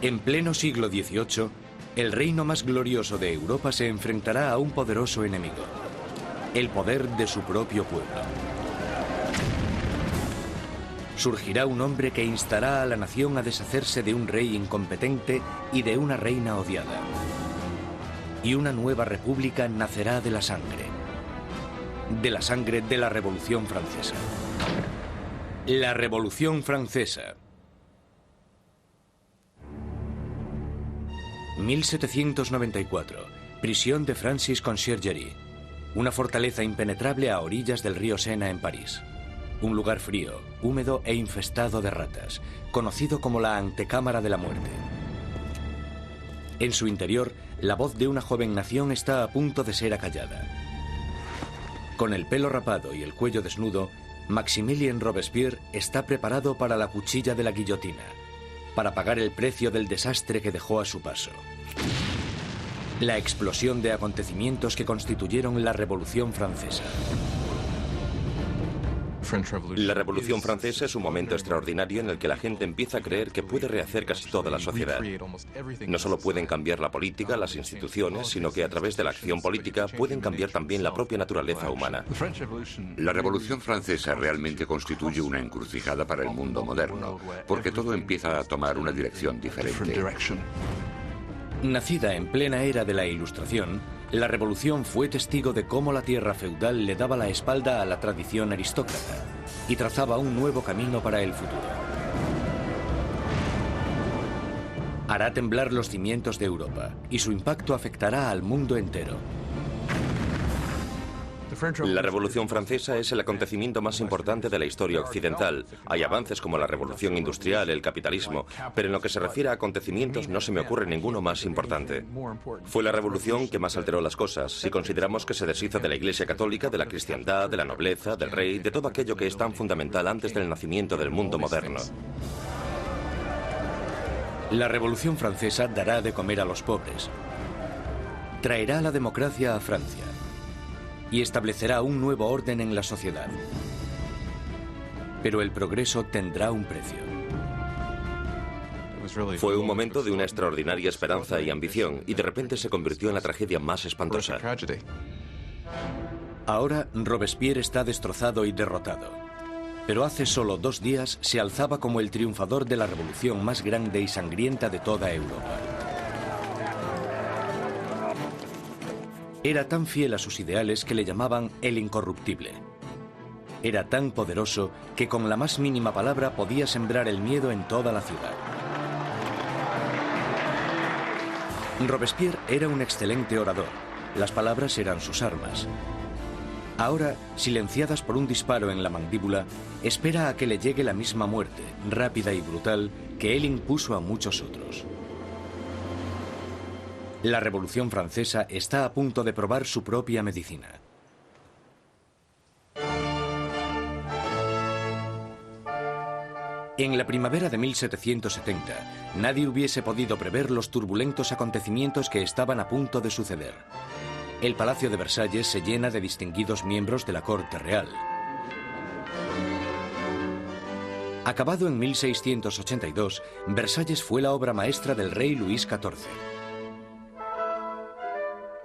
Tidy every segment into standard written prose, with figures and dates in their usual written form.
En pleno siglo XVIII, el reino más glorioso de Europa se enfrentará a un poderoso enemigo: el poder de su propio pueblo. Surgirá un hombre que instará a la nación a deshacerse de un rey incompetente y de una reina odiada. Y una nueva república nacerá de la sangre de la Revolución Francesa. La Revolución Francesa. 1794. Prisión de Francis Conciergerie. Una fortaleza impenetrable a orillas del río Sena en París. Un lugar frío, húmedo e infestado de ratas, conocido como la antecámara de la muerte. En su interior, la voz de una joven nación está a punto de ser acallada. Con el pelo rapado y el cuello desnudo, Maximilien Robespierre está preparado para la cuchilla de la guillotina, para pagar el precio del desastre que dejó a su paso. La explosión de acontecimientos que constituyeron la Revolución Francesa. La Revolución Francesa es un momento extraordinario en el que la gente empieza a creer que puede rehacer casi toda la sociedad. No solo pueden cambiar la política, las instituciones, sino que a través de la acción política pueden cambiar también la propia naturaleza humana. La Revolución Francesa realmente constituye una encrucijada para el mundo moderno, porque todo empieza a tomar una dirección diferente. Nacida en plena era de la Ilustración, la Revolución fue testigo de cómo la tierra feudal le daba la espalda a la tradición aristócrata y trazaba un nuevo camino para el futuro. Hará temblar los cimientos de Europa y su impacto afectará al mundo entero. La Revolución Francesa es el acontecimiento más importante de la historia occidental. Hay avances como la Revolución Industrial, el capitalismo, pero en lo que se refiere a acontecimientos no se me ocurre ninguno más importante. Fue la revolución que más alteró las cosas, si consideramos que se deshizo de la Iglesia Católica, de la cristiandad, de la nobleza, del rey, de todo aquello que es tan fundamental antes del nacimiento del mundo moderno. La Revolución Francesa dará de comer a los pobres, traerá la democracia a Francia y establecerá un nuevo orden en la sociedad. Pero el progreso tendrá un precio. Fue un momento de una extraordinaria esperanza y ambición, y de repente se convirtió en la tragedia más espantosa. Ahora Robespierre está destrozado y derrotado. Pero hace solo 2 días se alzaba como el triunfador de la revolución más grande y sangrienta de toda Europa. Era tan fiel a sus ideales que le llamaban el incorruptible. Era tan poderoso que con la más mínima palabra podía sembrar el miedo en toda la ciudad. Robespierre era un excelente orador. Las palabras eran sus armas. Ahora, silenciadas por un disparo en la mandíbula, espera a que le llegue la misma muerte, rápida y brutal, que él impuso a muchos otros. La Revolución Francesa está a punto de probar su propia medicina. En la primavera de 1770, nadie hubiese podido prever los turbulentos acontecimientos que estaban a punto de suceder. El Palacio de Versalles se llena de distinguidos miembros de la corte real. Acabado en 1682, Versalles fue la obra maestra del rey Luis XIV.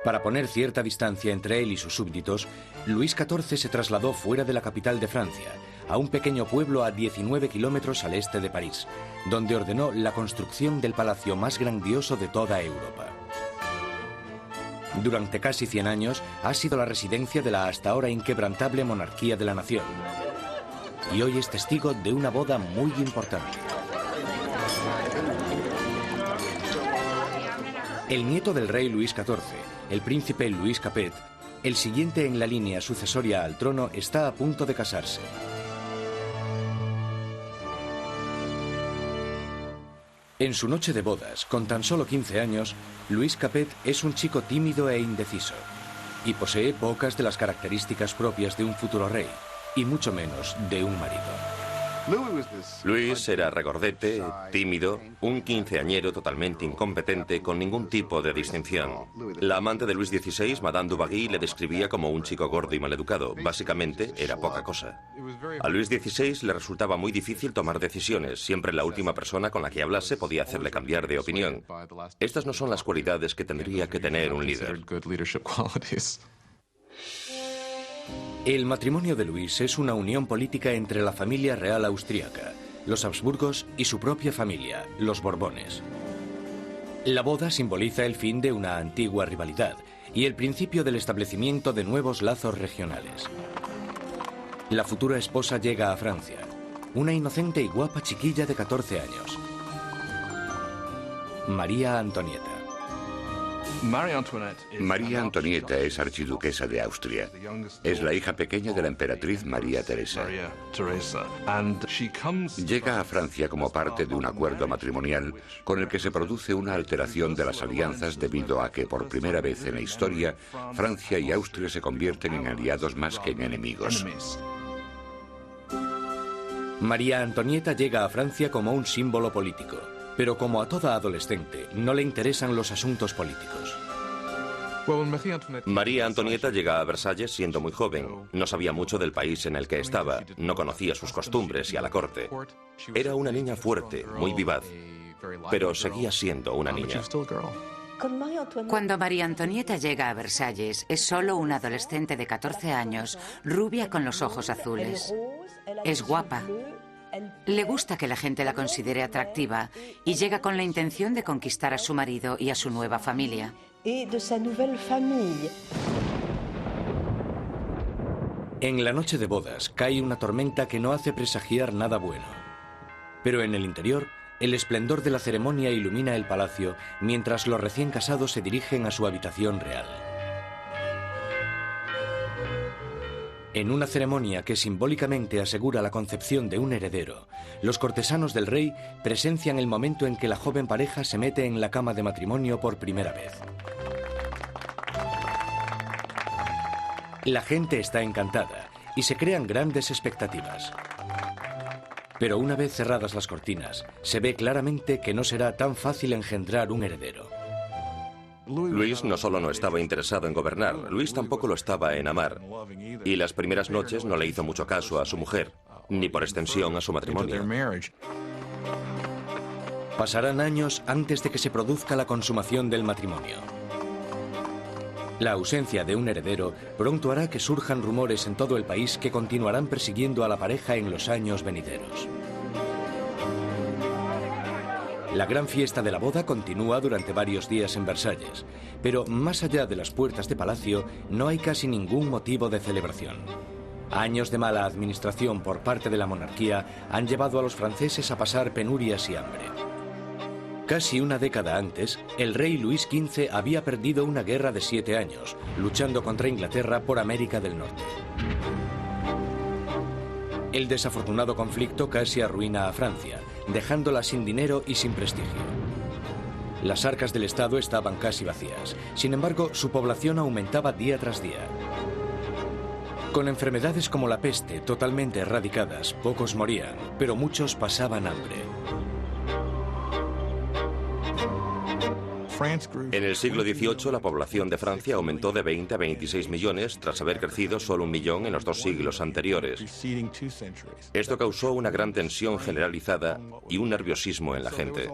Para poner cierta distancia entre él y sus súbditos, Luis XIV se trasladó fuera de la capital de Francia, a un pequeño pueblo a 19 kilómetros al este de París, donde ordenó la construcción del palacio más grandioso de toda Europa. Durante casi 100 años ha sido la residencia de la hasta ahora inquebrantable monarquía de la nación. Y hoy es testigo de una boda muy importante. El nieto del rey Luis XIV, el príncipe Louis Capet, el siguiente en la línea sucesoria al trono, está a punto de casarse. En su noche de bodas, con tan solo 15 años, Louis Capet es un chico tímido e indeciso, y posee pocas de las características propias de un futuro rey, y mucho menos de un marido. Luis era regordete, tímido, un quinceañero totalmente incompetente, con ningún tipo de distinción. La amante de Luis XVI, Madame Dubarry, le describía como un chico gordo y maleducado. Básicamente, era poca cosa. A Luis XVI le resultaba muy difícil tomar decisiones. Siempre la última persona con la que hablase podía hacerle cambiar de opinión. Estas no son las cualidades que tendría que tener un líder. El matrimonio de Luis es una unión política entre la familia real austríaca, los Habsburgos y su propia familia, los Borbones. La boda simboliza el fin de una antigua rivalidad y el principio del establecimiento de nuevos lazos regionales. La futura esposa llega a Francia, una inocente y guapa chiquilla de 14 años. María Antonieta. María Antonieta es archiduquesa de Austria. Es la hija pequeña de la emperatriz María Teresa. Llega a Francia como parte de un acuerdo matrimonial con el que se produce una alteración de las alianzas debido a que por primera vez en la historia Francia y Austria se convierten en aliados más que en enemigos. María Antonieta llega a Francia como un símbolo político. Pero como a toda adolescente, no le interesan los asuntos políticos. María Antonieta llega a Versalles siendo muy joven. No sabía mucho del país en el que estaba, no conocía sus costumbres y a la corte. Era una niña fuerte, muy vivaz, pero seguía siendo una niña. Cuando María Antonieta llega a Versalles, es solo una adolescente de 14 años, rubia con los ojos azules. Es guapa. Le gusta que la gente la considere atractiva y llega con la intención de conquistar a su marido y a su nueva familia. En la noche de bodas cae una tormenta que no hace presagiar nada bueno. Pero en el interior, el esplendor de la ceremonia ilumina el palacio mientras los recién casados se dirigen a su habitación real. En una ceremonia que simbólicamente asegura la concepción de un heredero, los cortesanos del rey presencian el momento en que la joven pareja se mete en la cama de matrimonio por primera vez. La gente está encantada y se crean grandes expectativas. Pero una vez cerradas las cortinas, se ve claramente que no será tan fácil engendrar un heredero. Luis no solo no estaba interesado en gobernar, Luis tampoco lo estaba en amar. Y las primeras noches no le hizo mucho caso a su mujer, ni por extensión a su matrimonio. Pasarán años antes de que se produzca la consumación del matrimonio. La ausencia de un heredero pronto hará que surjan rumores en todo el país que continuarán persiguiendo a la pareja en los años venideros. La gran fiesta de la boda continúa durante varios días en Versalles, pero más allá de las puertas de palacio no hay casi ningún motivo de celebración. Años de mala administración por parte de la monarquía han llevado a los franceses a pasar penurias y hambre. Casi una década antes, el rey Luis XV había perdido una guerra de 7 años, luchando contra Inglaterra por América del Norte. El desafortunado conflicto casi arruina a Francia, dejándola sin dinero y sin prestigio. Las arcas del Estado estaban casi vacías. Sin embargo, su población aumentaba día tras día. Con enfermedades como la peste totalmente erradicadas, pocos morían, pero muchos pasaban hambre. En el siglo XVIII, la población de Francia aumentó de 20 a 26 millones tras haber crecido solo 1 millón en los 2 siglos anteriores. Esto causó una gran tensión generalizada y un nerviosismo en la gente.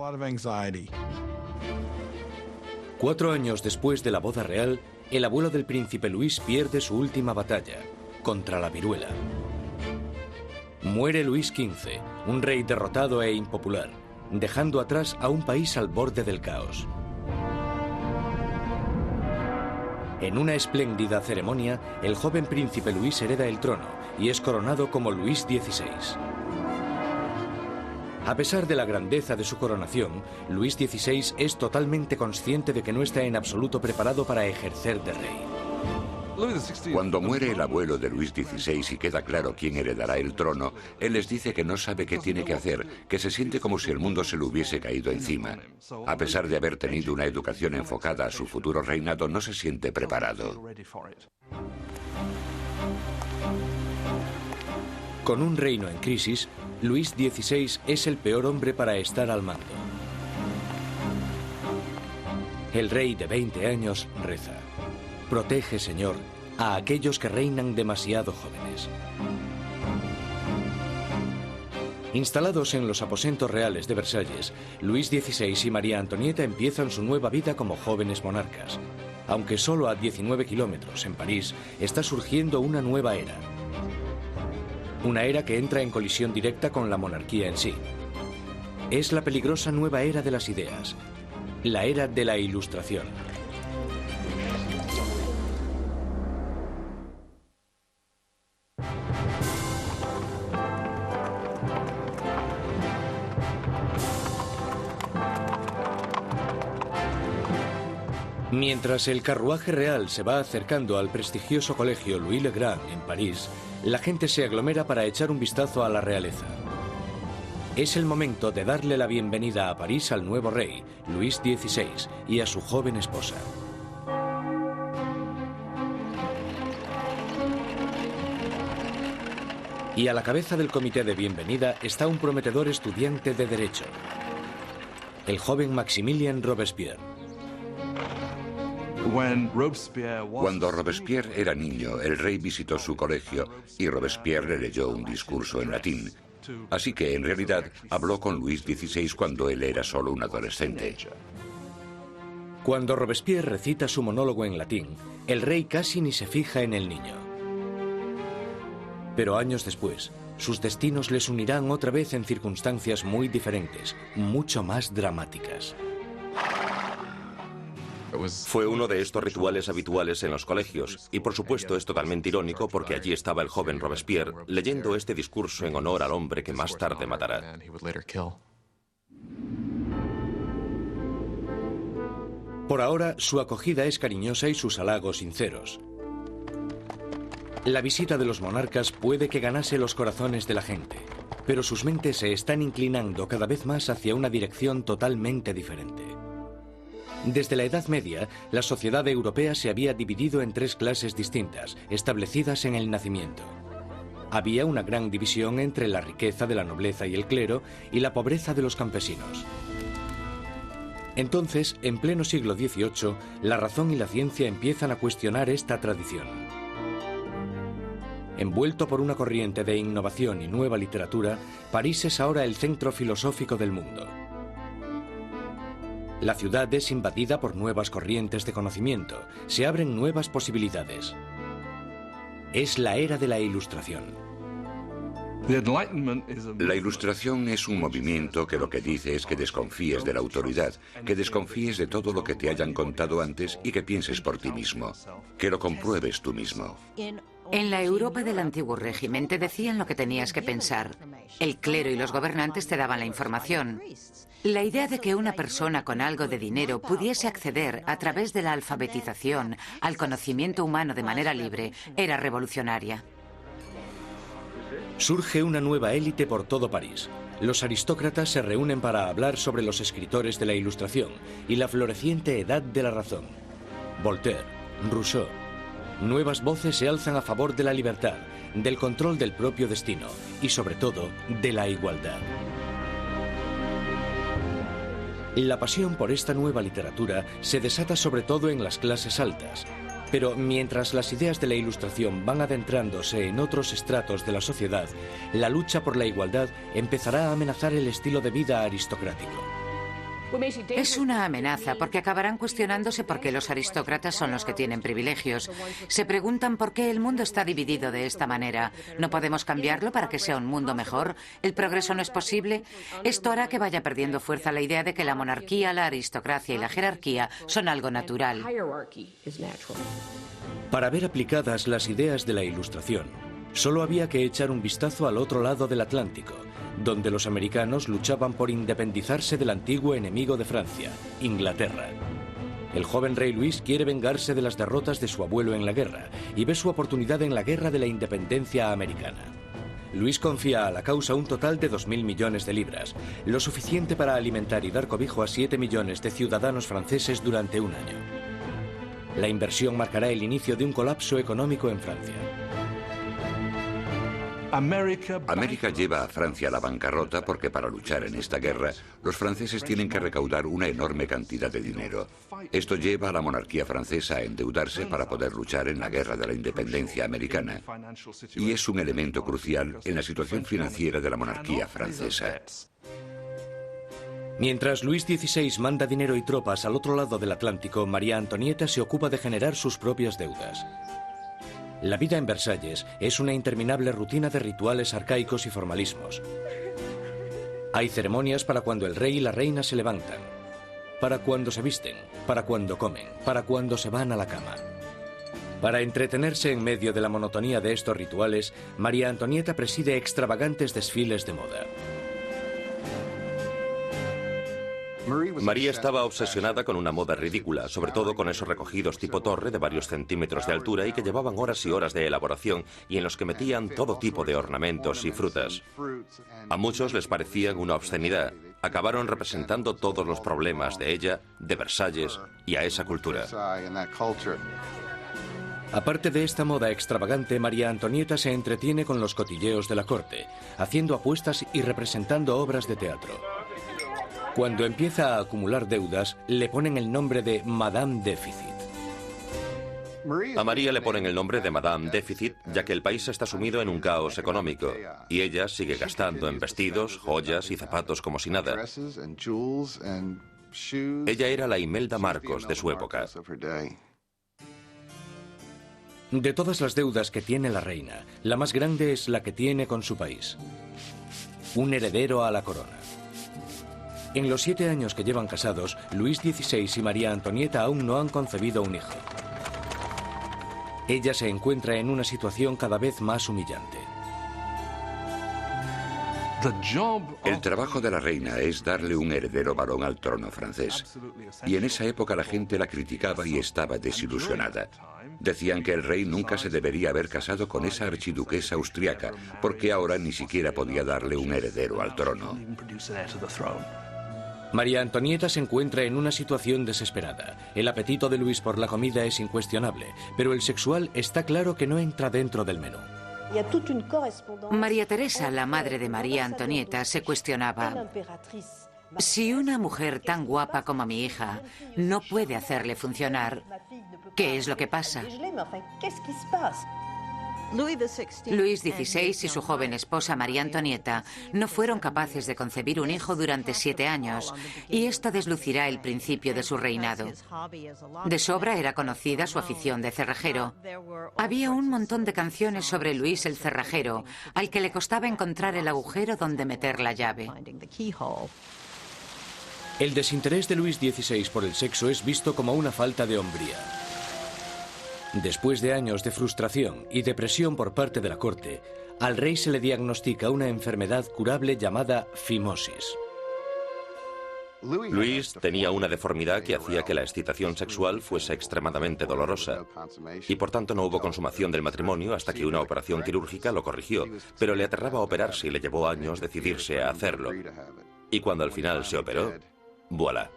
4 años después de la boda real, el abuelo del príncipe Luis pierde su última batalla, contra la viruela. Muere Luis XV, un rey derrotado e impopular, dejando atrás a un país al borde del caos. En una espléndida ceremonia, el joven príncipe Luis hereda el trono y es coronado como Luis XVI. A pesar de la grandeza de su coronación, Luis XVI es totalmente consciente de que no está en absoluto preparado para ejercer de rey. Cuando muere el abuelo de Luis XVI y queda claro quién heredará el trono, él les dice que no sabe qué tiene que hacer, que se siente como si el mundo se le hubiese caído encima. A pesar de haber tenido una educación enfocada a su futuro reinado, no se siente preparado. Con un reino en crisis, Luis XVI es el peor hombre para estar al mando. El rey de 20 años reza: protege, Señor, a aquellos que reinan demasiado jóvenes. Instalados en los aposentos reales de Versalles, Luis XVI y María Antonieta empiezan su nueva vida como jóvenes monarcas. Aunque solo a 19 kilómetros, en París, está surgiendo una nueva era. Una era que entra en colisión directa con la monarquía en sí. Es la peligrosa nueva era de las ideas, la era de la Ilustración. Mientras el carruaje real se va acercando al prestigioso colegio Louis le Grand en París, la gente se aglomera para echar un vistazo a la realeza. Es el momento de darle la bienvenida a París al nuevo rey, Luis XVI, y a su joven esposa. Y a la cabeza del comité de bienvenida está un prometedor estudiante de Derecho, el joven Maximilien Robespierre. Cuando Robespierre era niño, el rey visitó su colegio y Robespierre le leyó un discurso en latín. Así que, en realidad, habló con Luis XVI cuando él era solo un adolescente. Cuando Robespierre recita su monólogo en latín, el rey casi ni se fija en el niño. Pero años después, sus destinos les unirán otra vez en circunstancias muy diferentes, mucho más dramáticas. Fue uno de estos rituales habituales en los colegios, y por supuesto es totalmente irónico porque allí estaba el joven Robespierre leyendo este discurso en honor al hombre que más tarde matará. Por ahora, su acogida es cariñosa y sus halagos sinceros. La visita de los monarcas puede que ganase los corazones de la gente, pero sus mentes se están inclinando cada vez más hacia una dirección totalmente diferente. Desde la Edad Media, la sociedad europea se había dividido en tres clases distintas, establecidas en el nacimiento. Había una gran división entre la riqueza de la nobleza y el clero y la pobreza de los campesinos. Entonces, en pleno siglo XVIII, la razón y la ciencia empiezan a cuestionar esta tradición. Envuelto por una corriente de innovación y nueva literatura, París es ahora el centro filosófico del mundo. La ciudad es invadida por nuevas corrientes de conocimiento, se abren nuevas posibilidades. Es la era de la Ilustración. La Ilustración es un movimiento que lo que dice es que desconfíes de la autoridad, que desconfíes de todo lo que te hayan contado antes y que pienses por ti mismo, que lo compruebes tú mismo. En la Europa del antiguo régimen te decían lo que tenías que pensar. El clero y los gobernantes te daban la información. La idea de que una persona con algo de dinero pudiese acceder a través de la alfabetización al conocimiento humano de manera libre era revolucionaria. Surge una nueva élite por todo París. Los aristócratas se reúnen para hablar sobre los escritores de la Ilustración y la floreciente edad de la razón. Voltaire, Rousseau. Nuevas voces se alzan a favor de la libertad, del control del propio destino y, sobre todo, de la igualdad. La pasión por esta nueva literatura se desata sobre todo en las clases altas. Pero mientras las ideas de la Ilustración van adentrándose en otros estratos de la sociedad, la lucha por la igualdad empezará a amenazar el estilo de vida aristocrático. Es una amenaza porque acabarán cuestionándose por qué los aristócratas son los que tienen privilegios. Se preguntan por qué el mundo está dividido de esta manera. ¿No podemos cambiarlo para que sea un mundo mejor? ¿El progreso no es posible? Esto hará que vaya perdiendo fuerza la idea de que la monarquía, la aristocracia y la jerarquía son algo natural. Para ver aplicadas las ideas de la Ilustración, solo había que echar un vistazo al otro lado del Atlántico, donde los americanos luchaban por independizarse del antiguo enemigo de Francia, Inglaterra. El joven rey Luis quiere vengarse de las derrotas de su abuelo en la guerra y ve su oportunidad en la guerra de la independencia americana. Luis confía a la causa un total de 2.000 millones de libras, lo suficiente para alimentar y dar cobijo a 7 millones de ciudadanos franceses durante un año. La inversión marcará el inicio de un colapso económico en Francia. América lleva a Francia a la bancarrota porque para luchar en esta guerra, los franceses tienen que recaudar una enorme cantidad de dinero. Esto lleva a la monarquía francesa a endeudarse para poder luchar en la guerra de la independencia americana. Y es un elemento crucial en la situación financiera de la monarquía francesa. Mientras Luis XVI manda dinero y tropas al otro lado del Atlántico, María Antonieta se ocupa de generar sus propias deudas. La vida en Versalles es una interminable rutina de rituales arcaicos y formalismos. Hay ceremonias para cuando el rey y la reina se levantan, para cuando se visten, para cuando comen, para cuando se van a la cama. Para entretenerse en medio de la monotonía de estos rituales, María Antonieta preside extravagantes desfiles de moda. María estaba obsesionada con una moda ridícula, sobre todo con esos recogidos tipo torre de varios centímetros de altura y que llevaban horas y horas de elaboración y en los que metían todo tipo de ornamentos y frutas. A muchos les parecían una obscenidad. Acabaron representando todos los problemas de ella, de Versalles y a esa cultura. Aparte de esta moda extravagante, María Antonieta se entretiene con los cotilleos de la corte, haciendo apuestas y representando obras de teatro. Cuando empieza a acumular deudas, le ponen el nombre de Madame Déficit. A María le ponen el nombre de Madame Déficit, ya que el país está sumido en un caos económico, y ella sigue gastando en vestidos, joyas y zapatos como si nada. Ella era la Imelda Marcos de su época. De todas las deudas que tiene la reina, la más grande es la que tiene con su país. Un heredero a la corona. En los 7 años que llevan casados, Luis XVI y María Antonieta aún no han concebido un hijo. Ella se encuentra en una situación cada vez más humillante. El trabajo de la reina es darle un heredero varón al trono francés. Y en esa época la gente la criticaba y estaba desilusionada. Decían que el rey nunca se debería haber casado con esa archiduquesa austriaca, porque ahora ni siquiera podía darle un heredero al trono. María Antonieta se encuentra en una situación desesperada. El apetito de Luis por la comida es incuestionable, pero el sexual está claro que no entra dentro del menú. María Teresa, la madre de María Antonieta, se cuestionaba: si una mujer tan guapa como mi hija no puede hacerle funcionar, ¿qué es lo que pasa? Luis XVI y su joven esposa María Antonieta no fueron capaces de concebir un hijo durante 7 años, y esto deslucirá el principio de su reinado. De sobra era conocida su afición de cerrajero. Había un montón de canciones sobre Luis el cerrajero, al que le costaba encontrar el agujero donde meter la llave. El desinterés de Luis XVI por el sexo es visto como una falta de hombría. Después de años de frustración y depresión por parte de la corte, al rey se le diagnostica una enfermedad curable llamada fimosis. Luis tenía una deformidad que hacía que la excitación sexual fuese extremadamente dolorosa, y por tanto no hubo consumación del matrimonio hasta que una operación quirúrgica lo corrigió, pero le aterraba operarse y le llevó años decidirse a hacerlo. Y cuando al final se operó, ¡voilà!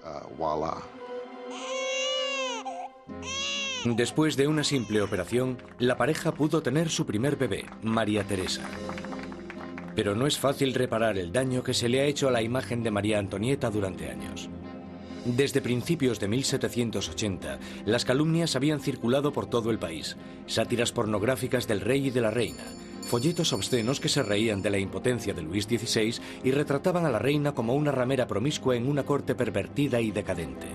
Después de una simple operación, la pareja pudo tener su primer bebé, María Teresa. Pero no es fácil reparar el daño que se le ha hecho a la imagen de María Antonieta durante años. Desde principios de 1780, las calumnias habían circulado por todo el país, sátiras pornográficas del rey y de la reina, folletos obscenos que se reían de la impotencia de Luis XVI y retrataban a la reina como una ramera promiscua en una corte pervertida y decadente.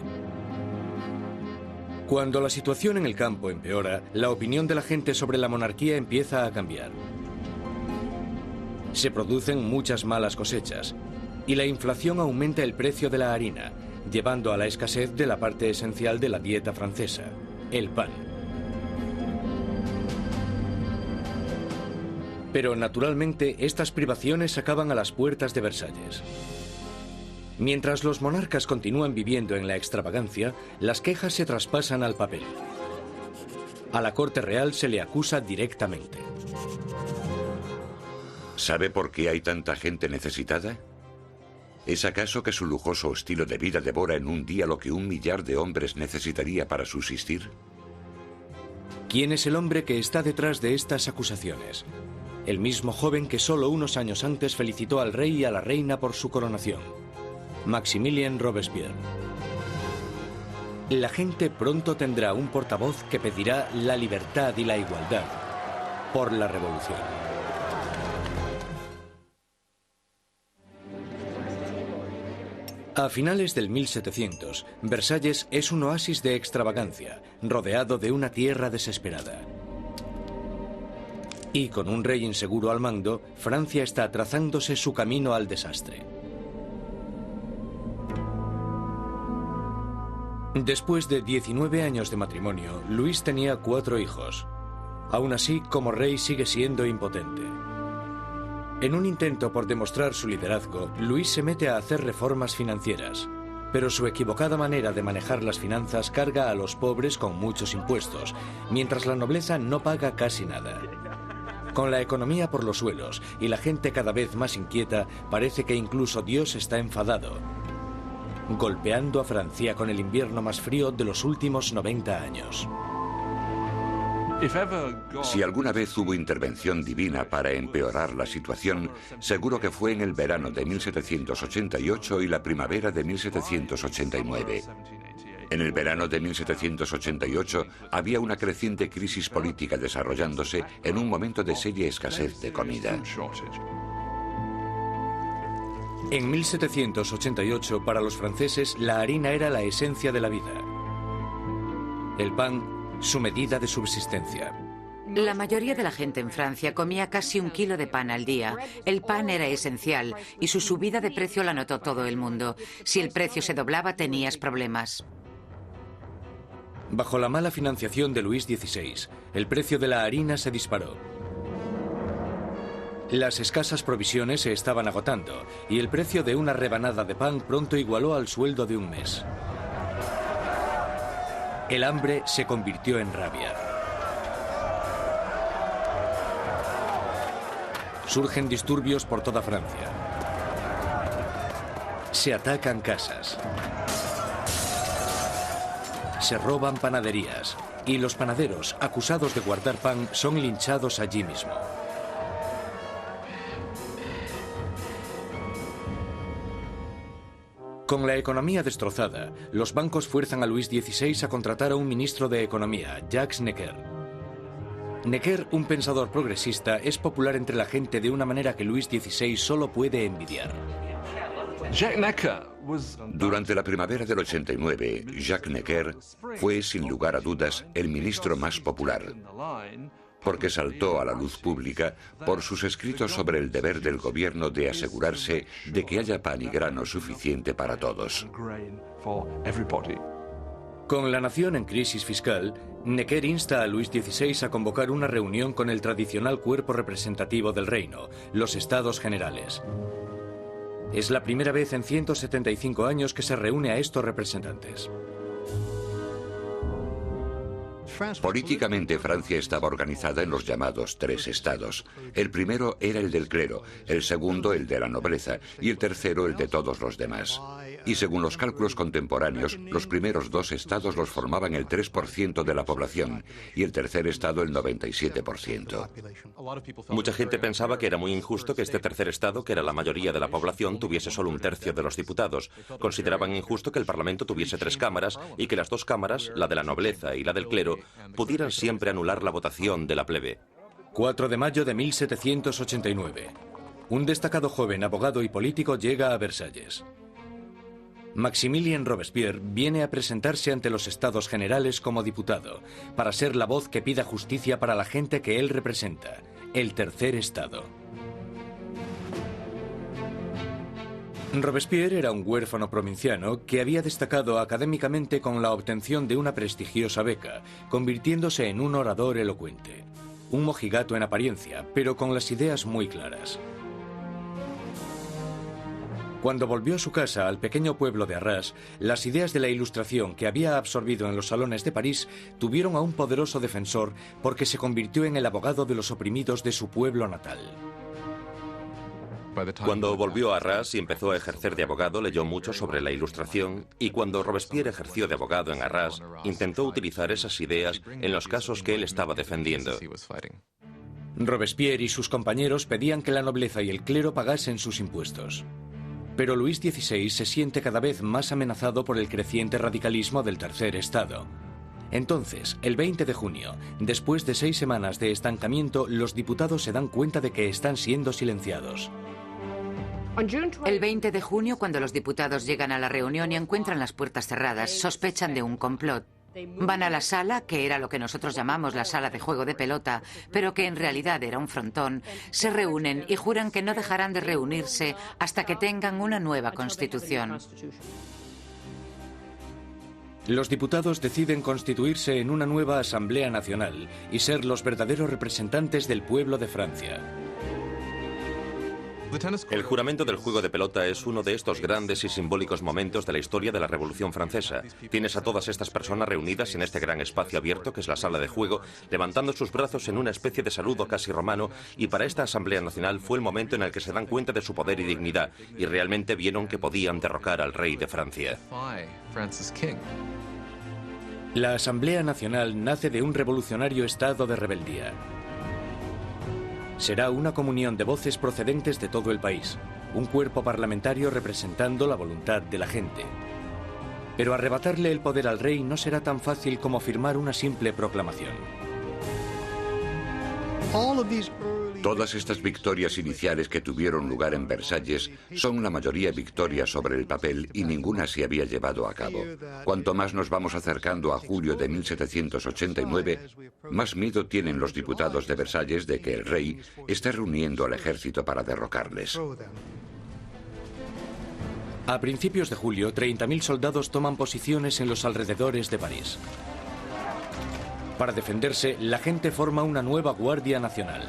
Cuando la situación en el campo empeora, la opinión de la gente sobre la monarquía empieza a cambiar. Se producen muchas malas cosechas y la inflación aumenta el precio de la harina, llevando a la escasez de la parte esencial de la dieta francesa, el pan. Pero naturalmente estas privaciones acaban a las puertas de Versalles. Mientras los monarcas continúan viviendo en la extravagancia, las quejas se traspasan al papel. A la corte real se le acusa directamente. ¿Sabe por qué hay tanta gente necesitada? ¿Es acaso que su lujoso estilo de vida devora en un día lo que 1 millar de hombres necesitaría para subsistir? ¿Quién es el hombre que está detrás de estas acusaciones? el mismo joven que solo unos años antes felicitó al rey y a la reina por su coronación, Maximilien Robespierre. La gente pronto tendrá un portavoz que pedirá la libertad y la igualdad por la revolución. A finales del 1700, Versalles es un oasis de extravagancia, rodeado de una tierra desesperada. Y con un rey inseguro al mando, Francia está trazándose su camino al desastre. Después de 19 años de matrimonio, Luis tenía 4 hijos. Aún así, como rey sigue siendo impotente. En un intento por demostrar su liderazgo, Luis se mete a hacer reformas financieras. Pero su equivocada manera de manejar las finanzas carga a los pobres con muchos impuestos, mientras la nobleza no paga casi nada. Con la economía por los suelos y la gente cada vez más inquieta, parece que incluso Dios está enfadado, golpeando a Francia con el invierno más frío de los últimos 90 años. Si alguna vez hubo intervención divina para empeorar la situación, seguro que fue en el verano de 1788 y la primavera de 1789. En el verano de 1788 había una creciente crisis política desarrollándose en un momento de seria escasez de comida. En 1788, para los franceses, la harina era la esencia de la vida. El pan, su medida de subsistencia. La mayoría de la gente en Francia comía casi 1 kilo de pan al día. El pan era esencial y su subida de precio la notó todo el mundo. Si el precio se doblaba, tenías problemas. Bajo la mala financiación de Luis XVI, el precio de la harina se disparó. Las escasas provisiones se estaban agotando y el precio de una rebanada de pan pronto igualó al sueldo de un mes. El hambre se convirtió en rabia. Surgen disturbios por toda Francia. Se atacan casas. Se roban panaderías. Y los panaderos, acusados de guardar pan, son linchados allí mismo. Con la economía destrozada, los bancos fuerzan a Luis XVI a contratar a un ministro de Economía, Jacques Necker. Necker, un pensador progresista, es popular entre la gente de una manera que Luis XVI solo puede envidiar. Durante la primavera del 89, Jacques Necker fue, sin lugar a dudas, el ministro más popular, porque saltó a la luz pública por sus escritos sobre el deber del gobierno de asegurarse de que haya pan y grano suficiente para todos. Con la nación en crisis fiscal, Necker insta a Luis XVI a convocar una reunión con el tradicional cuerpo representativo del reino, los Estados Generales. Es la primera vez en 175 años que se reúne a estos representantes. Políticamente, Francia estaba organizada en los llamados 3 estados. El primero era el del clero, el segundo el de la nobleza y el tercero el de todos los demás. Y según los cálculos contemporáneos, los primeros 2 estados los formaban el 3% de la población y el tercer estado el 97%. Mucha gente pensaba que era muy injusto que este tercer estado, que era la mayoría de la población, tuviese solo 1/3 de los diputados. Consideraban injusto que el Parlamento tuviese 3 cámaras y que las 2 cámaras, la de la nobleza y la del clero, pudieran siempre anular la votación de la plebe. 4 de mayo de 1789. Un destacado joven abogado y político llega a Versalles. Maximilien Robespierre viene a presentarse ante los Estados Generales como diputado, para ser la voz que pida justicia para la gente que él representa, el tercer estado. Robespierre era un huérfano provinciano que había destacado académicamente con la obtención de una prestigiosa beca, convirtiéndose en un orador elocuente. Un mojigato en apariencia, pero con las ideas muy claras. Cuando volvió a su casa, al pequeño pueblo de Arras, las ideas de la Ilustración que había absorbido en los salones de París tuvieron a un poderoso defensor porque se convirtió en el abogado de los oprimidos de su pueblo natal. Cuando volvió a Arras y empezó a ejercer de abogado, leyó mucho sobre la Ilustración y cuando Robespierre ejerció de abogado en Arras, intentó utilizar esas ideas en los casos que él estaba defendiendo. Robespierre y sus compañeros pedían que la nobleza y el clero pagasen sus impuestos. Pero Luis XVI se siente cada vez más amenazado por el creciente radicalismo del Tercer Estado. Entonces, el 20 de junio, después de 6 semanas de estancamiento, los diputados se dan cuenta de que están siendo silenciados. El 20 de junio, cuando los diputados llegan a la reunión y encuentran las puertas cerradas, sospechan de un complot. Van a la sala, que era lo que nosotros llamamos la sala de juego de pelota, pero que en realidad era un frontón, se reúnen y juran que no dejarán de reunirse hasta que tengan una nueva constitución. Los diputados deciden constituirse en una nueva Asamblea Nacional y ser los verdaderos representantes del pueblo de Francia. El juramento del juego de pelota es uno de estos grandes y simbólicos momentos de la historia de la Revolución Francesa. Tienes a todas estas personas reunidas en este gran espacio abierto que es la sala de juego, levantando sus brazos en una especie de saludo casi romano, y para esta Asamblea Nacional fue el momento en el que se dan cuenta de su poder y dignidad, y realmente vieron que podían derrocar al rey de Francia. La Asamblea Nacional nace de un revolucionario estado de rebeldía. Será una comunión de voces procedentes de todo el país, un cuerpo parlamentario representando la voluntad de la gente. Pero arrebatarle el poder al rey no será tan fácil como firmar una simple proclamación. Todas estas victorias iniciales que tuvieron lugar en Versalles son la mayoría victorias sobre el papel y ninguna se había llevado a cabo. Cuanto más nos vamos acercando a julio de 1789, más miedo tienen los diputados de Versalles de que el rey esté reuniendo al ejército para derrocarles. A principios de julio, 30.000 soldados toman posiciones en los alrededores de París. Para defenderse, la gente forma una nueva Guardia Nacional.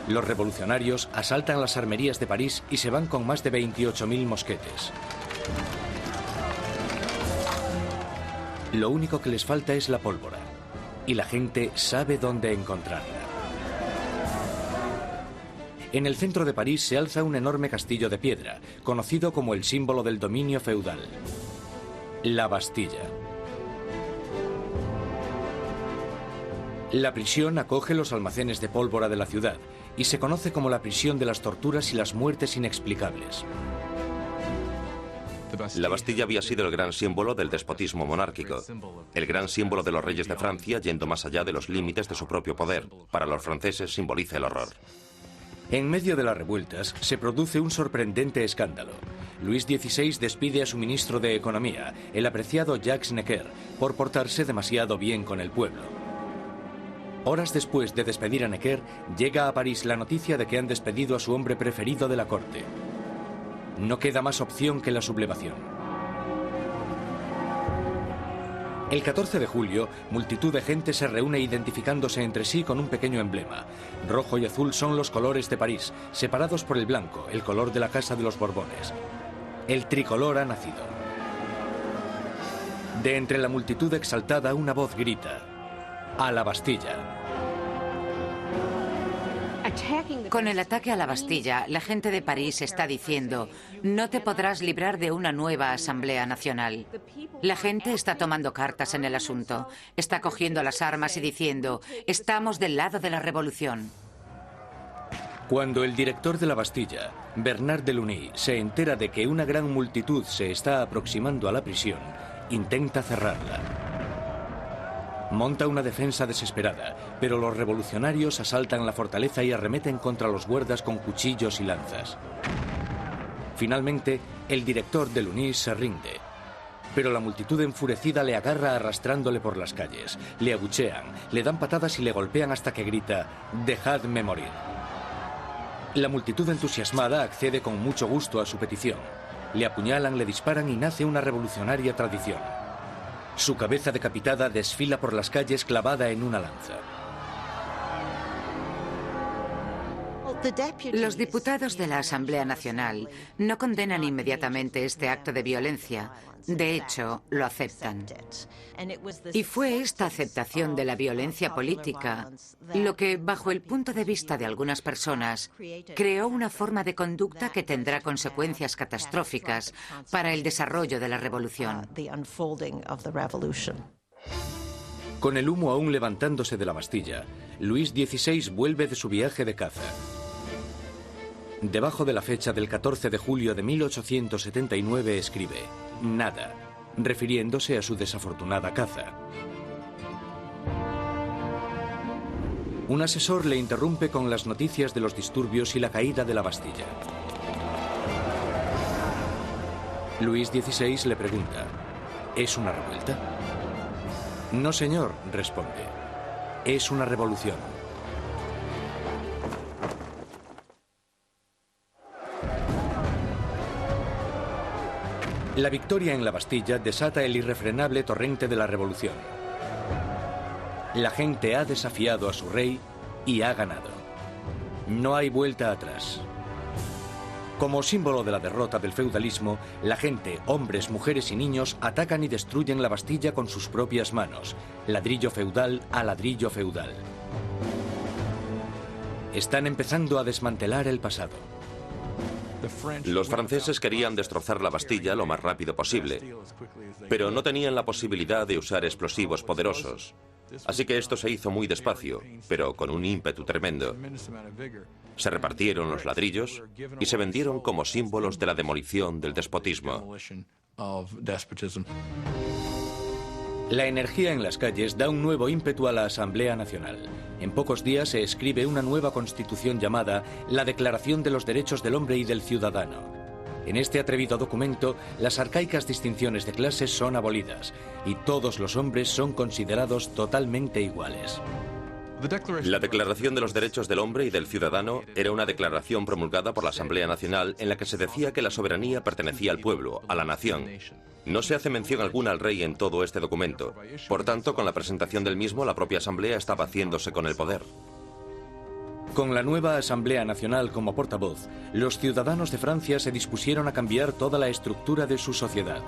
Los revolucionarios asaltan las armerías de París y se van con más de 28.000 mosquetes. Lo único que les falta es la pólvora, y la gente sabe dónde encontrarla. En el centro de París se alza un enorme castillo de piedra, conocido como el símbolo del dominio feudal: la Bastilla. La prisión acoge los almacenes de pólvora de la ciudad y se conoce como la prisión de las torturas y las muertes inexplicables. La Bastilla había sido el gran símbolo del despotismo monárquico, el gran símbolo de los reyes de Francia yendo más allá de los límites de su propio poder. Para los franceses simboliza el horror. En medio de las revueltas se produce un sorprendente escándalo. Luis XVI despide a su ministro de Economía, el apreciado Jacques Necker, por portarse demasiado bien con el pueblo. Horas después de despedir a Necker, llega a París la noticia de que han despedido a su hombre preferido de la corte. No queda más opción que la sublevación. El 14 de julio, multitud de gente se reúne identificándose entre sí con un pequeño emblema. Rojo y azul son los colores de París, separados por el blanco, el color de la Casa de los Borbones. El tricolor ha nacido. De entre la multitud exaltada, una voz grita: ¡a la Bastilla! Con el ataque a la Bastilla, la gente de París está diciendo: no te podrás librar de una nueva Asamblea Nacional. La gente está tomando cartas en el asunto, está cogiendo las armas y diciendo: estamos del lado de la revolución. Cuando el director de la Bastilla, Bernard Delaunay, se entera de que una gran multitud se está aproximando a la prisión, intenta cerrarla. Monta una defensa desesperada, pero los revolucionarios asaltan la fortaleza y arremeten contra los guardas con cuchillos y lanzas. Finalmente, el director Delaunay se rinde, pero la multitud enfurecida le agarra arrastrándole por las calles. Le abuchean, le dan patadas y le golpean hasta que grita: «¡Dejadme morir!». La multitud entusiasmada accede con mucho gusto a su petición. Le apuñalan, le disparan y nace una revolucionaria tradición. Su cabeza decapitada desfila por las calles clavada en una lanza. Los diputados de la Asamblea Nacional no condenan inmediatamente este acto de violencia. De hecho, lo aceptan. Y fue esta aceptación de la violencia política lo que, bajo el punto de vista de algunas personas, creó una forma de conducta que tendrá consecuencias catastróficas para el desarrollo de la revolución. Con el humo aún levantándose de la Bastilla, Luis XVI vuelve de su viaje de caza. Debajo de la fecha del 14 de julio de 1879 escribe «Nada», refiriéndose a su desafortunada caza. Un asesor le interrumpe con las noticias de los disturbios y la caída de la Bastilla. Luis XVI le pregunta «¿Es una revuelta?». «No, señor», responde. «Es una revolución». La victoria en la Bastilla desata el irrefrenable torrente de la revolución. La gente ha desafiado a su rey y ha ganado. No hay vuelta atrás. Como símbolo de la derrota del feudalismo, la gente, hombres, mujeres y niños, atacan y destruyen la Bastilla con sus propias manos, ladrillo feudal a ladrillo feudal. Están empezando a desmantelar el pasado. Los franceses querían destrozar la Bastilla lo más rápido posible, pero no tenían la posibilidad de usar explosivos poderosos. Así que esto se hizo muy despacio, pero con un ímpetu tremendo. Se repartieron los ladrillos y se vendieron como símbolos de la demolición del despotismo. La energía en las calles da un nuevo ímpetu a la Asamblea Nacional. En pocos días se escribe una nueva constitución llamada la Declaración de los Derechos del Hombre y del Ciudadano. En este atrevido documento, las arcaicas distinciones de clases son abolidas y todos los hombres son considerados totalmente iguales. La Declaración de los Derechos del Hombre y del Ciudadano era una declaración promulgada por la Asamblea Nacional en la que se decía que la soberanía pertenecía al pueblo, a la nación. No se hace mención alguna al rey en todo este documento. Por tanto, con la presentación del mismo, la propia Asamblea estaba haciéndose con el poder. Con la nueva Asamblea Nacional como portavoz, los ciudadanos de Francia se dispusieron a cambiar toda la estructura de su sociedad.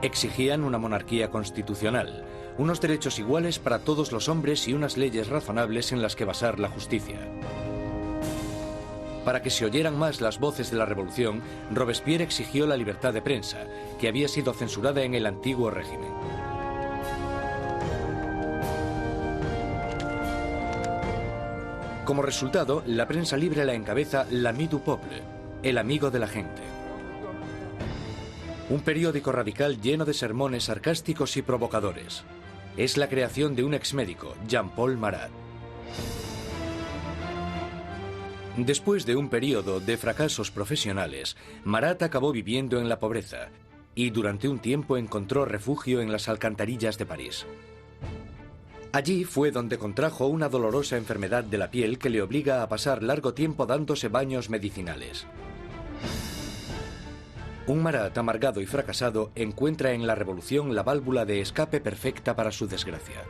Exigían una monarquía constitucional, unos derechos iguales para todos los hombres y unas leyes razonables en las que basar la justicia. Para que se oyeran más las voces de la revolución, Robespierre exigió la libertad de prensa, que había sido censurada en el antiguo régimen. Como resultado, la prensa libre la encabeza l'Ami du Peuple, el amigo de la gente. Un periódico radical lleno de sermones sarcásticos y provocadores. Es la creación de un exmédico, Jean-Paul Marat. Después de un periodo de fracasos profesionales, Marat acabó viviendo en la pobreza y durante un tiempo encontró refugio en las alcantarillas de París. Allí fue donde contrajo una dolorosa enfermedad de la piel que le obliga a pasar largo tiempo dándose baños medicinales. Un Marat amargado y fracasado encuentra en la revolución la válvula de escape perfecta para su desgracia.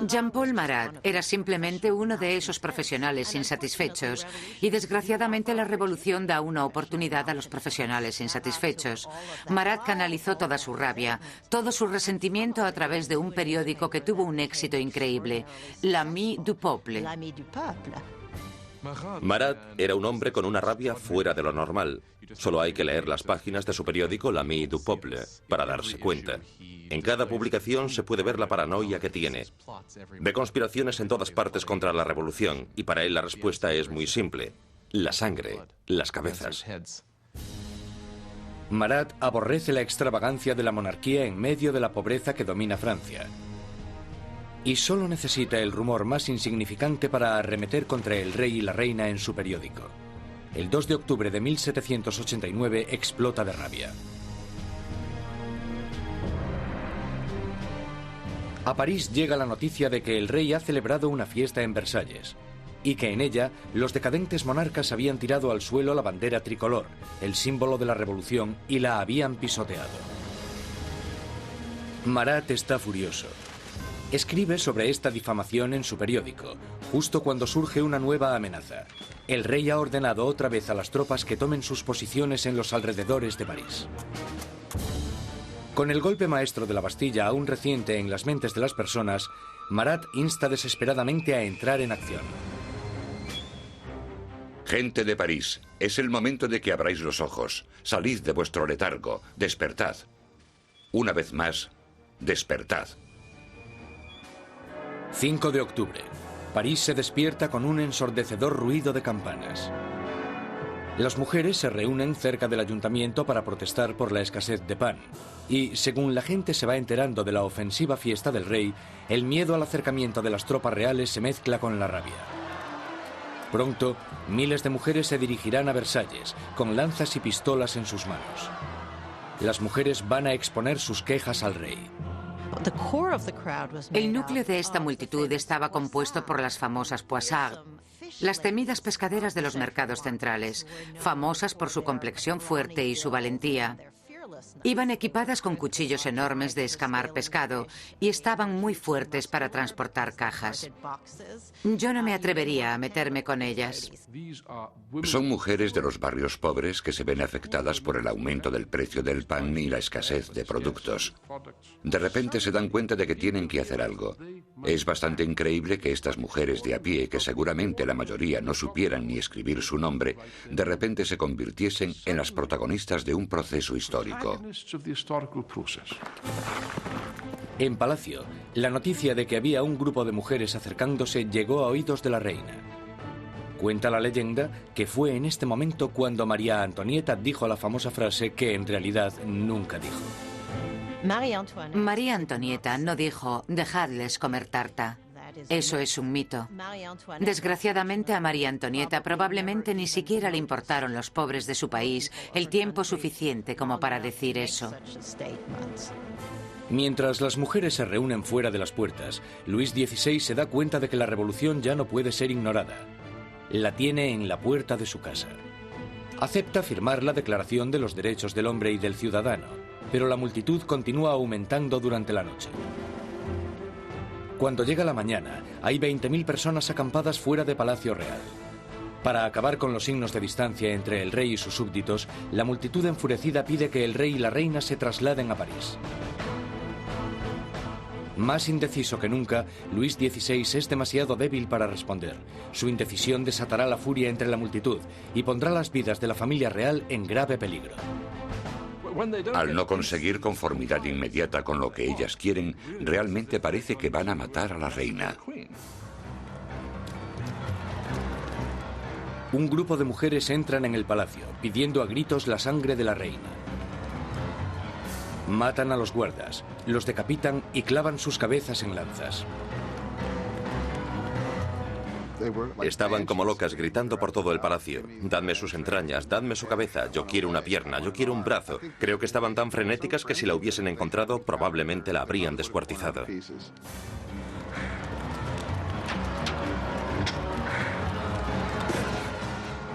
Jean-Paul Marat era simplemente uno de esos profesionales insatisfechos y desgraciadamente la revolución da una oportunidad a los profesionales insatisfechos. Marat canalizó toda su rabia, todo su resentimiento a través de un periódico que tuvo un éxito increíble, l'Ami du Peuple. Marat era un hombre con una rabia fuera de lo normal. Solo hay que leer las páginas de su periódico l'Ami du Peuple para darse cuenta. En cada publicación se puede ver la paranoia que tiene. Ve conspiraciones en todas partes contra la revolución y para él la respuesta es muy simple. La sangre, las cabezas. Marat aborrece la extravagancia de la monarquía en medio de la pobreza que domina Francia. Y solo necesita el rumor más insignificante para arremeter contra el rey y la reina en su periódico. El 2 de octubre de 1789 explota de rabia. A París llega la noticia de que el rey ha celebrado una fiesta en Versalles y que en ella los decadentes monarcas habían tirado al suelo la bandera tricolor, el símbolo de la revolución, y la habían pisoteado. Marat está furioso. Escribe sobre esta difamación en su periódico, justo cuando surge una nueva amenaza. El rey ha ordenado otra vez a las tropas que tomen sus posiciones en los alrededores de París. Con el golpe maestro de la Bastilla aún reciente en las mentes de las personas, Marat insta desesperadamente a entrar en acción. Gente de París, es el momento de que abráis los ojos. Salid de vuestro letargo, despertad. Una vez más, despertad. 5 de octubre. París se despierta con un ensordecedor ruido de campanas. Las mujeres se reúnen cerca del ayuntamiento para protestar por la escasez de pan. Y, según la gente se va enterando de la ofensiva fiesta del rey, el miedo al acercamiento de las tropas reales se mezcla con la rabia. Pronto, miles de mujeres se dirigirán a Versalles, con lanzas y pistolas en sus manos. Las mujeres van a exponer sus quejas al rey. El núcleo de esta multitud estaba compuesto por las famosas poissardes, las temidas pescaderas de los mercados centrales, famosas por su complexión fuerte y su valentía. Iban equipadas con cuchillos enormes de escamar pescado y estaban muy fuertes para transportar cajas. Yo no me atrevería a meterme con ellas. Son mujeres de los barrios pobres que se ven afectadas por el aumento del precio del pan y la escasez de productos. De repente se dan cuenta de que tienen que hacer algo. Es bastante increíble que estas mujeres de a pie, que seguramente la mayoría no supieran ni escribir su nombre, de repente se convirtiesen en las protagonistas de un proceso histórico. En Palacio, la noticia de que había un grupo de mujeres acercándose llegó a oídos de la reina. Cuenta la leyenda que fue en este momento cuando María Antonieta dijo la famosa frase que en realidad nunca dijo. María Antonieta no dijo, dejadles comer tarta. Eso es un mito. Desgraciadamente a María Antonieta probablemente ni siquiera le importaron los pobres de su país el tiempo suficiente como para decir eso. Mientras las mujeres se reúnen fuera de las puertas, Luis XVI se da cuenta de que la revolución ya no puede ser ignorada. La tiene en la puerta de su casa. Acepta firmar la Declaración de los Derechos del Hombre y del Ciudadano, pero la multitud continúa aumentando durante la noche. Cuando llega la mañana, hay 20.000 personas acampadas fuera de Palacio Real. Para acabar con los signos de distancia entre el rey y sus súbditos, la multitud enfurecida pide que el rey y la reina se trasladen a París. Más indeciso que nunca, Luis XVI es demasiado débil para responder. Su indecisión desatará la furia entre la multitud y pondrá las vidas de la familia real en grave peligro. Al no conseguir conformidad inmediata con lo que ellas quieren, realmente parece que van a matar a la reina. Un grupo de mujeres entran en el palacio, pidiendo a gritos la sangre de la reina. Matan a los guardas, los decapitan y clavan sus cabezas en lanzas. Estaban como locas gritando por todo el palacio. Dadme sus entrañas, dadme su cabeza, yo quiero una pierna, yo quiero un brazo. Creo que estaban tan frenéticas que si la hubiesen encontrado probablemente la habrían descuartizado.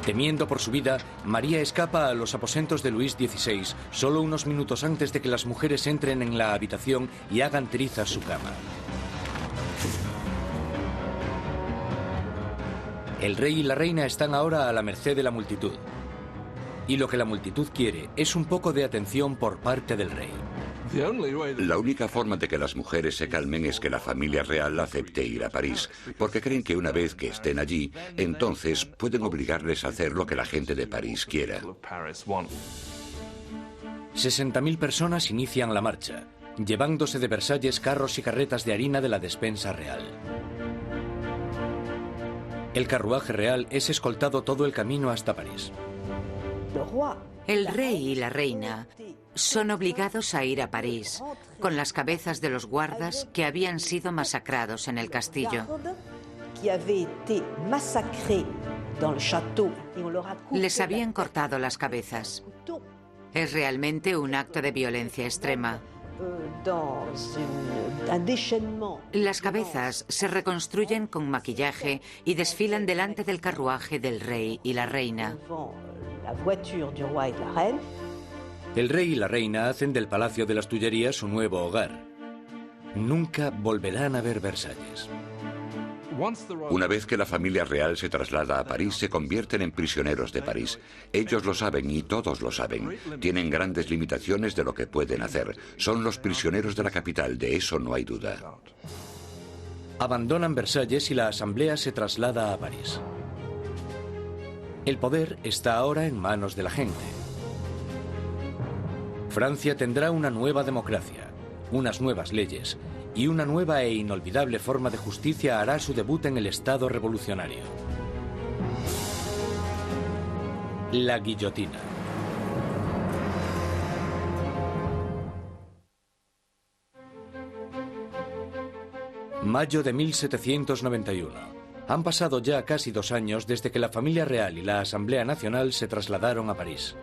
Temiendo por su vida, María escapa a los aposentos de Luis XVI solo unos minutos antes de que las mujeres entren en la habitación y hagan trizas su cama. El rey y la reina están ahora a la merced de la multitud. Y lo que la multitud quiere es un poco de atención por parte del rey. La única forma de que las mujeres se calmen es que la familia real acepte ir a París, porque creen que una vez que estén allí, entonces pueden obligarles a hacer lo que la gente de París quiera. 60.000 personas inician la marcha, llevándose de Versalles carros y carretas de harina de la despensa real. El carruaje real es escoltado todo el camino hasta París. El rey y la reina son obligados a ir a París, con las cabezas de los guardas que habían sido masacrados en el castillo. Les habían cortado las cabezas. Es realmente un acto de violencia extrema. Las cabezas se reconstruyen con maquillaje y desfilan delante del carruaje del rey y la reina. El rey y la reina hacen del Palacio de las Tullerías su nuevo hogar. Nunca volverán a ver Versalles. Una vez que la familia real se traslada a París, se convierten en prisioneros de París. Ellos lo saben y todos lo saben. Tienen grandes limitaciones de lo que pueden hacer. Son los prisioneros de la capital, de eso no hay duda. Abandonan Versalles y la asamblea se traslada a París. El poder está ahora en manos de la gente. Francia tendrá una nueva democracia, unas nuevas leyes y una nueva e inolvidable forma de justicia hará su debut en el Estado revolucionario. La guillotina. Mayo de 1791. Han pasado ya casi 2 años desde que la familia real y la Asamblea Nacional se trasladaron a París.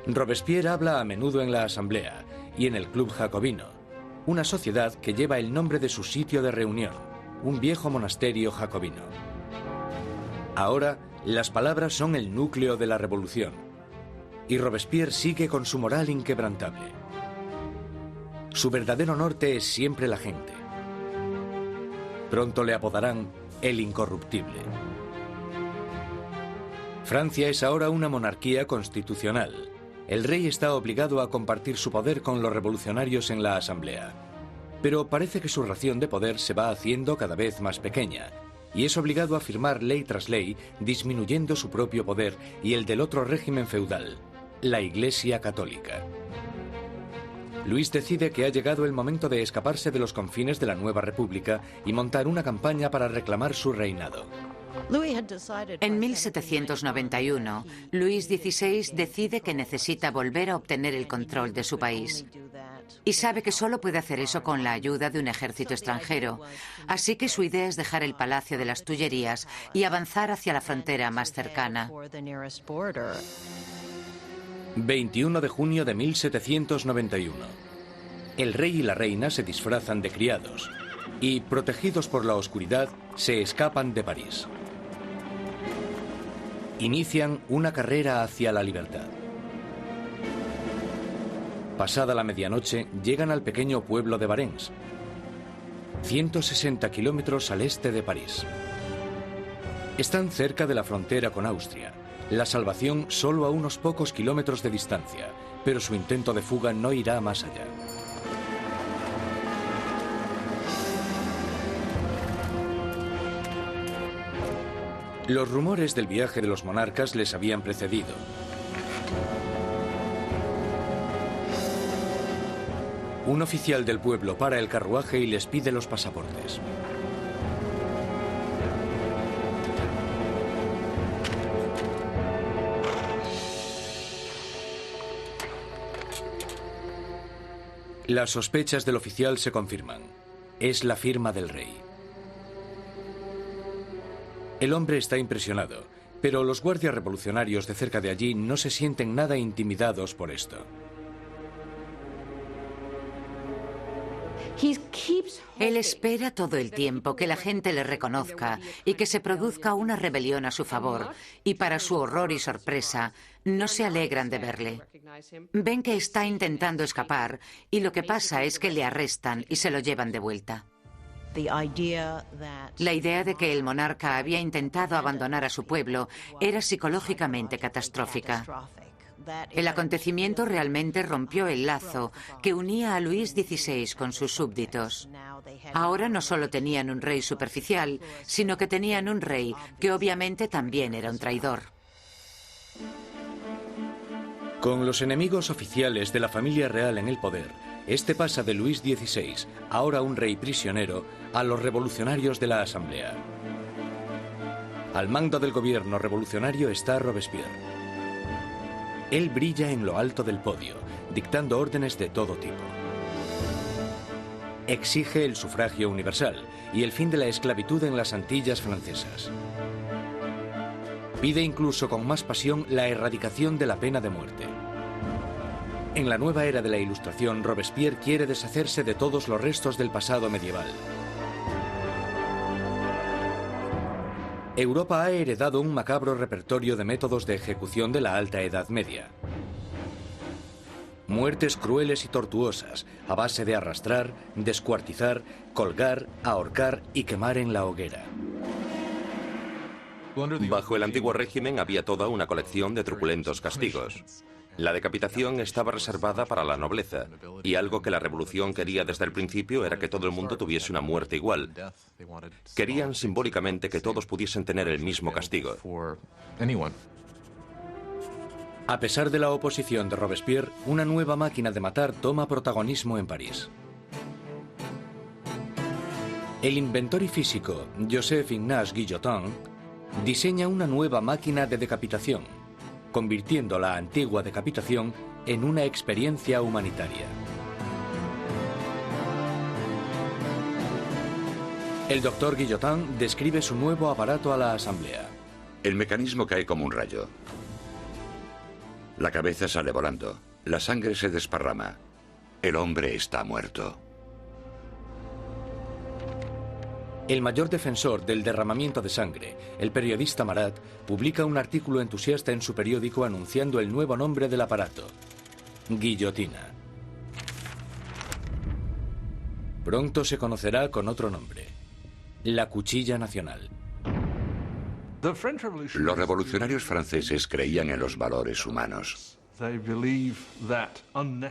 Robespierre habla a menudo en la Asamblea y en el Club Jacobino, una sociedad que lleva el nombre de su sitio de reunión, un viejo monasterio jacobino. Ahora, las palabras son el núcleo de la revolución, y Robespierre sigue con su moral inquebrantable. Su verdadero norte es siempre la gente. Pronto le apodarán el incorruptible. Francia es ahora una monarquía constitucional. El rey está obligado a compartir su poder con los revolucionarios en la Asamblea. Pero parece que su ración de poder se va haciendo cada vez más pequeña, y es obligado a firmar ley tras ley, disminuyendo su propio poder y el del otro régimen feudal, la Iglesia Católica. Luis decide que ha llegado el momento de escaparse de los confines de la nueva república y montar una campaña para reclamar su reinado. En 1791, Luis XVI decide que necesita volver a obtener el control de su país. Y sabe que solo puede hacer eso con la ayuda de un ejército extranjero. Así que su idea es dejar el Palacio de las Tullerías y avanzar hacia la frontera más cercana. 21 de junio de 1791. El rey y la reina se disfrazan de criados y, protegidos por la oscuridad, se escapan de París. Inician una carrera hacia la libertad. Pasada la medianoche, llegan al pequeño pueblo de Varens, 160 kilómetros al este de París. Están cerca de la frontera con Austria. La salvación solo a unos pocos kilómetros de distancia, pero su intento de fuga no irá más allá. Los rumores del viaje de los monarcas les habían precedido. Un oficial del pueblo para el carruaje y les pide los pasaportes. Las sospechas del oficial se confirman. Es la firma del rey. El hombre está impresionado, pero los guardias revolucionarios de cerca de allí no se sienten nada intimidados por esto. Él espera todo el tiempo que la gente le reconozca y que se produzca una rebelión a su favor, y para su horror y sorpresa, no se alegran de verle. Ven que está intentando escapar y lo que pasa es que le arrestan y se lo llevan de vuelta. La idea de que el monarca había intentado abandonar a su pueblo era psicológicamente catastrófica. El acontecimiento realmente rompió el lazo que unía a Luis XVI con sus súbditos. Ahora no solo tenían un rey superficial, sino que tenían un rey que obviamente también era un traidor. Con los enemigos oficiales de la familia real en el poder, este pasa de Luis XVI, ahora un rey prisionero, a los revolucionarios de la Asamblea. Al mando del gobierno revolucionario está Robespierre. Él brilla en lo alto del podio, dictando órdenes de todo tipo. Exige el sufragio universal y el fin de la esclavitud en las Antillas francesas. Pide incluso con más pasión la erradicación de la pena de muerte. En la nueva era de la Ilustración, Robespierre quiere deshacerse de todos los restos del pasado medieval. Europa ha heredado un macabro repertorio de métodos de ejecución de la Alta Edad Media. Muertes crueles y tortuosas, a base de arrastrar, descuartizar, colgar, ahorcar y quemar en la hoguera. Bajo el antiguo régimen había toda una colección de truculentos castigos. La decapitación estaba reservada para la nobleza, y algo que la revolución quería desde el principio era que todo el mundo tuviese una muerte igual. Querían simbólicamente que todos pudiesen tener el mismo castigo. A pesar de la oposición de Robespierre, una nueva máquina de matar toma protagonismo en París. El inventor y físico Joseph Ignace Guillotin diseña una nueva máquina de decapitación, convirtiendo la antigua decapitación en una experiencia humanitaria. El doctor Guillotin describe su nuevo aparato a la asamblea. El mecanismo cae como un rayo. La cabeza sale volando. La sangre se desparrama. El hombre está muerto. El mayor defensor del derramamiento de sangre, el periodista Marat, publica un artículo entusiasta en su periódico anunciando el nuevo nombre del aparato: guillotina. Pronto se conocerá con otro nombre: la cuchilla nacional. Los revolucionarios franceses creían en los valores humanos.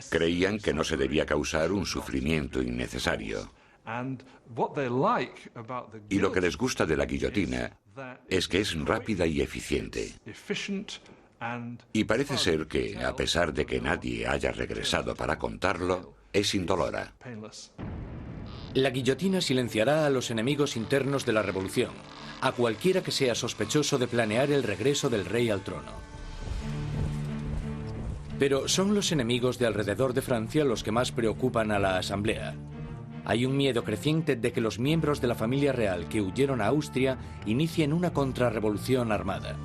Creían que no se debía causar un sufrimiento innecesario. Y lo que les gusta de la guillotina es que es rápida y eficiente. Y parece ser que, a pesar de que nadie haya regresado para contarlo, es indolora. La guillotina silenciará a los enemigos internos de la revolución, a cualquiera que sea sospechoso de planear el regreso del rey al trono. Pero son los enemigos de alrededor de Francia los que más preocupan a la asamblea. Hay un miedo creciente de que los miembros de la familia real que huyeron a Austria inicien una contrarrevolución armada.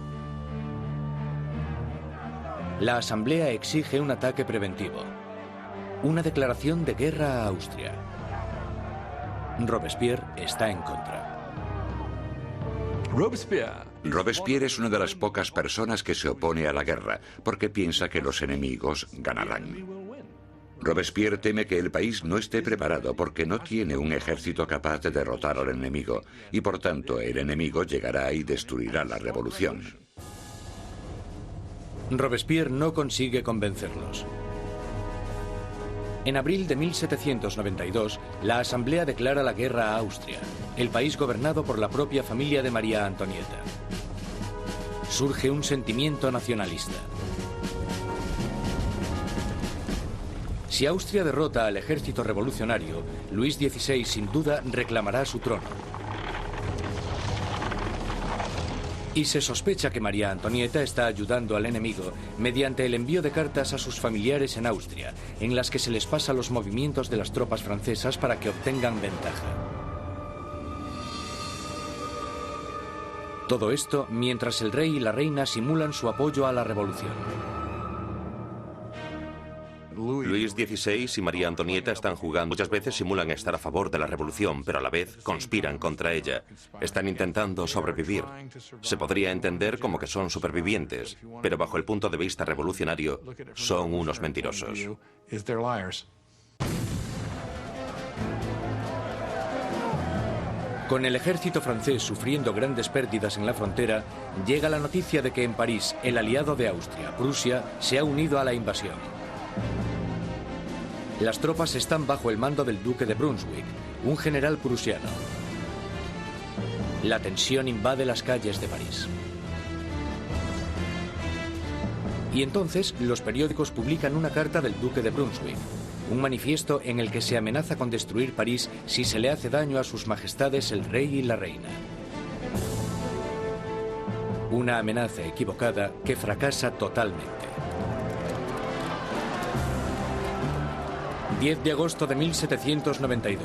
La asamblea exige un ataque preventivo, una declaración de guerra a Austria. Robespierre está en contra. Robespierre es una de las pocas personas que se opone a la guerra, porque piensa que los enemigos ganarán. Robespierre teme que el país no esté preparado porque no tiene un ejército capaz de derrotar al enemigo, y por tanto el enemigo llegará y destruirá la revolución. Robespierre no consigue convencerlos. En abril de 1792, la Asamblea declara la guerra a Austria, el país gobernado por la propia familia de María Antonieta. Surge un sentimiento nacionalista. Si Austria derrota al ejército revolucionario, Luis XVI sin duda reclamará su trono. Y se sospecha que María Antonieta está ayudando al enemigo mediante el envío de cartas a sus familiares en Austria, en las que se les pasa los movimientos de las tropas francesas para que obtengan ventaja. Todo esto mientras el rey y la reina simulan su apoyo a la revolución. Luis XVI y María Antonieta están jugando. Muchas veces simulan estar a favor de la revolución, pero a la vez conspiran contra ella. Están intentando sobrevivir. Se podría entender como que son supervivientes, pero bajo el punto de vista revolucionario, son unos mentirosos. Con el ejército francés sufriendo grandes pérdidas en la frontera, llega la noticia de que en París el aliado de Austria, Prusia, se ha unido a la invasión. Las tropas están bajo el mando del duque de Brunswick, un general prusiano. La tensión invade las calles de París. Y entonces los periódicos publican una carta del duque de Brunswick, un manifiesto en el que se amenaza con destruir París si se le hace daño a sus majestades el rey y la reina. Una amenaza equivocada que fracasa totalmente. 10 de agosto de 1792.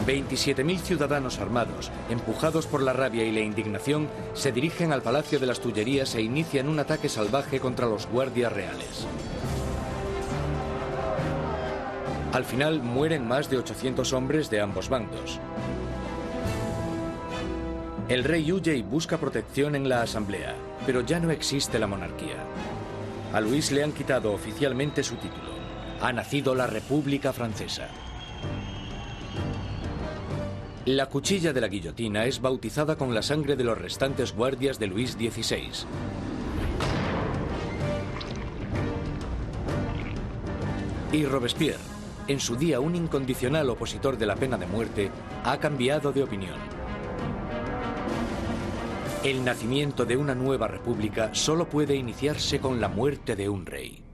27.000 ciudadanos armados, empujados por la rabia y la indignación, se dirigen al Palacio de las Tullerías e inician un ataque salvaje contra los guardias reales. Al final mueren más de 800 hombres de ambos bandos. El rey huye y busca protección en la Asamblea, pero ya no existe la monarquía. A Luis le han quitado oficialmente su título. Ha nacido la República Francesa. La cuchilla de la guillotina es bautizada con la sangre de los restantes guardias de Luis XVI. Y Robespierre, en su día un incondicional opositor de la pena de muerte, ha cambiado de opinión. El nacimiento de una nueva república solo puede iniciarse con la muerte de un rey.